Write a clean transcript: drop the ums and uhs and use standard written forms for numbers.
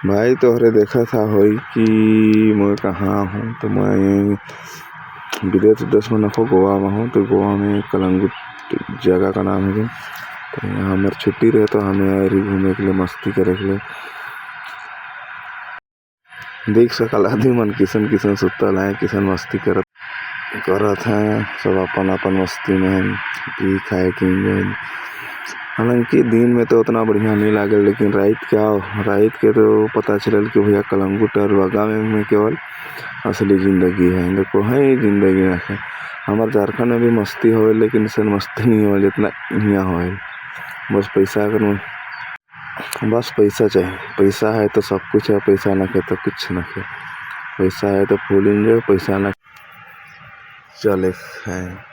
भाई तोहरे देखा था होई कि मैं कहाँ हूँ। तो मैं विदेश देश में नको गोवा में हूँ। तो गोवा में कलंगुट जगह का नाम है। तो यहाँ हमारी छुट्टी रहे तो हमें आए रही घूमने के लिए, मस्ती करे के लिए। देख सकल आदमी मन किसन किसन सुतल है, किसन मस्ती करत हैं। सब अपन अपन मस्ती में पी खाए के एंजॉय। हालांकि दिन में तो उतना बढ़िया नहीं लगे, लेकिन रात के तो पता चलल कि भैया कलंगुट और वागा में केवल असली ज़िंदगी है। देखो है ज़िंदगी ना है। हमारे झारखंड में भी मस्ती होवे, लेकिन इसन मस्ती नहीं हो जितना यहाँ होवे। बस पैसा चाहिए। पैसा है तो सब कुछ है, पैसा ना है तो कुछ ना है। पैसा है तो फुल एंजॉय, पैसा ना चले है।